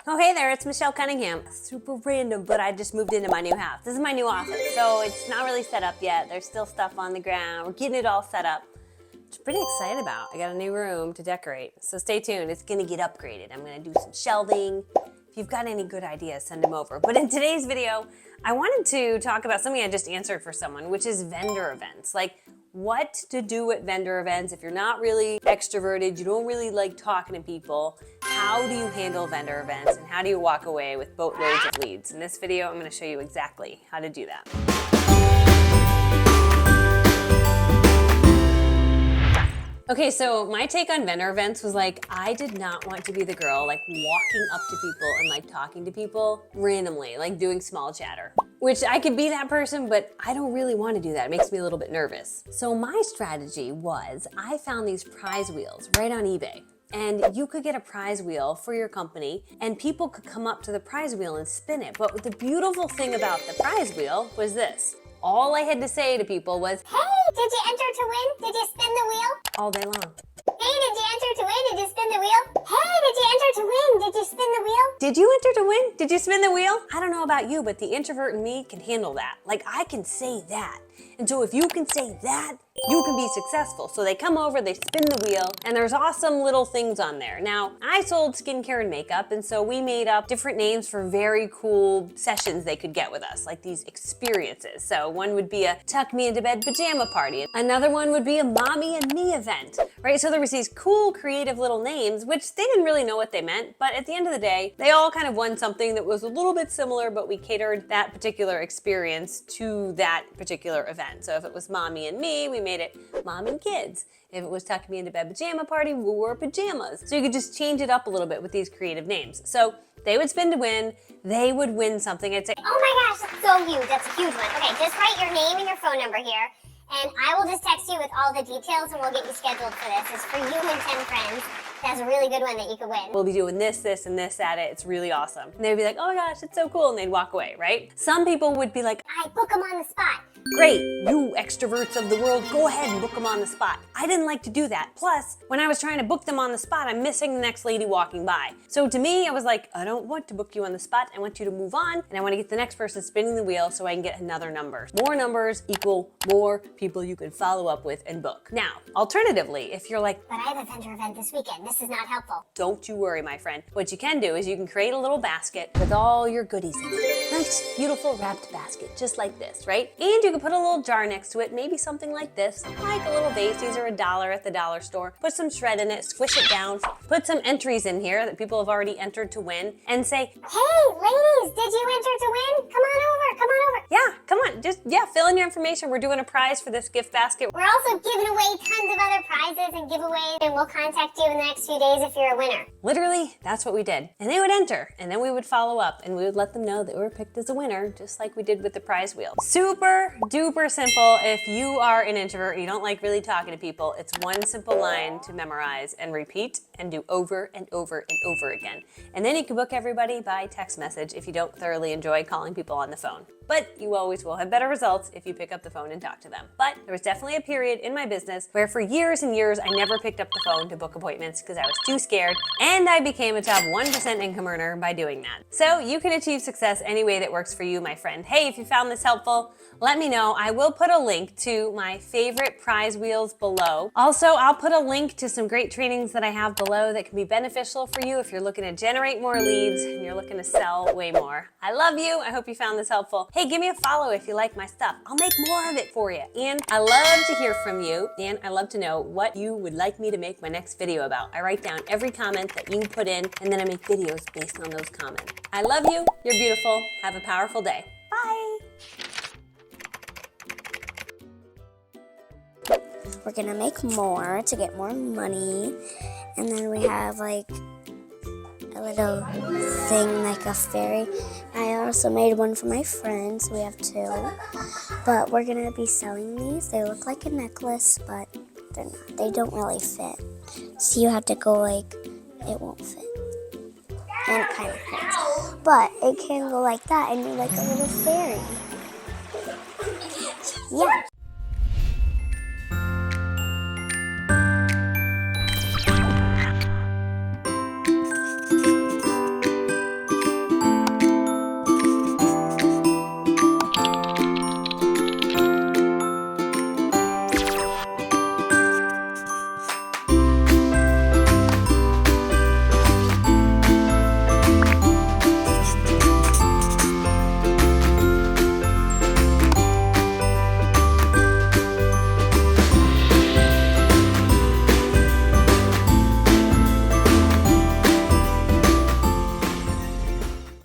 Oh, hey there, it's Michelle Cunningham. Super random, but I just moved into my new house. This is my new office, so it's not really set up yet. There's still stuff on the ground. We're getting it all set up, which I'm pretty excited about. I got a new room to decorate, so stay tuned. It's gonna get upgraded. I'm gonna do some shelving. If you've got any good ideas, send them over. But in today's video, I wanted to talk about something I just answered for someone, which is vendor events. Like, what to do at vendor events if you're not really extroverted, you don't really like talking to people. How do you handle vendor events and how do you walk away with boatloads of leads? In this video, I'm going to show you exactly how to do that. Okay, so my take on vendor events was like, I did not want to be the girl like walking up to people and like talking to people randomly, like doing small chatter. Which I could be that person, but I don't really want to do that. It makes me a little bit nervous. So my strategy was I found these prize wheels right on eBay. And you could get a prize wheel for your company and people could come up to the prize wheel and spin it. But the beautiful thing about the prize wheel was this. All I had to say to people was, hey, did you enter to win? Did you spin the wheel? All day long. Hey, did you enter to win? Did you spin the wheel? Hey, did you enter to win? Did you spin the wheel? Did you enter to win? Did you spin the wheel? I don't know about you, but the introvert in me can handle that. Like, I can say that. And so if you can say that, you can be successful. So they come over, they spin the wheel, and there's awesome little things on there. Now, I sold skincare and makeup, and so we made up different names for very cool sessions they could get with us, like these experiences. So one would be a tuck me into bed pajama party. Another one would be a mommy and me event, right? So there was these cool, creative little names, which they didn't really know what they meant, but at the end of the day, they all kind of won something that was a little bit similar, but we catered that particular experience to that particular event. So if it was mommy and me, we made it mom and kids. If it was tuck me into bed pajama party, we wore pajamas. So you could just change it up a little bit with these creative names. So they would spin to win, they would win something. I'd say, oh my gosh, that's so huge. That's a huge one. Okay, just write your name and your phone number here, and I will just text you with all the details and we'll get you scheduled for this. It's for you and 10 friends. That's a really good one that you could win. We'll be doing this, this, and this at it. It's really awesome. And they'd be like, oh my gosh, it's so cool. And they'd walk away, right? Some people would be like, I book them on the spot. great, you extroverts of the world, go ahead and book them on the spot. I didn't like to do that. Plus, when I was trying to book them on the spot, I'm missing the next lady walking by. So to me, I was like, I don't want to book you on the spot. I want you to move on, and I want to get the next person spinning the wheel so I can get another number. More numbers equal more people you can follow up with and book. Now, alternatively, if you're like, but I have a vendor event this weekend. This is not helpful. Don't you worry, my friend. What you can do is you can create a little basket with all your goodies in it. Nice, beautiful wrapped basket, just like this, right? And you can put a little jar next to it, maybe something like this, like a little vase. These are $1 at the dollar store. Put some shred in it, squish it down, put some entries in here that people have already entered to win, and say, hey, ladies, did you enter to win? Come on over, come on over. Yeah, come on, just, fill in your information. We're doing a prize for this gift basket. We're also giving away tons of other prizes and giveaways, and we'll contact you in the next few days if you're a winner. Literally, that's what we did. And they would enter, and then we would follow up, and we would let them know that we were picked as a winner, just like we did with the prize wheel. Super duper simple. If you are an introvert and you don't like really talking to people, it's one simple line to memorize and repeat and do over and over and over again. And then you can book everybody by text message if you don't thoroughly enjoy calling people on the phone. But you always will have better results if you pick up the phone and talk to them. But there was definitely a period in my business where for years and years, I never picked up the phone to book appointments because I was too scared, and I became a top 1% income earner by doing that. So you can achieve success any way that works for you, my friend. Hey, if you found this helpful, let me know. I will put a link to my favorite prize wheels below. Also, I'll put a link to some great trainings that I have below that can be beneficial for you if you're looking to generate more leads and you're looking to sell way more. I love you. I hope you found this helpful. Hey, give me a follow if you like my stuff. I'll make more of it for you. And I love to hear from you, and I love to know what you would like me to make my next video about. I write down every comment that you put in, and then I make videos based on those comments. I love you. You're beautiful. Have a powerful day. Bye. We're gonna make more to get more money, and then we have like a little thing like a fairy. I also made one for my friends. We have 2, but we're gonna be selling these. They look like a necklace, but they're not. They don't really fit, so you have to go like it won't fit, and it kind of hurts, but it can go like that and you're like a little fairy. Yeah.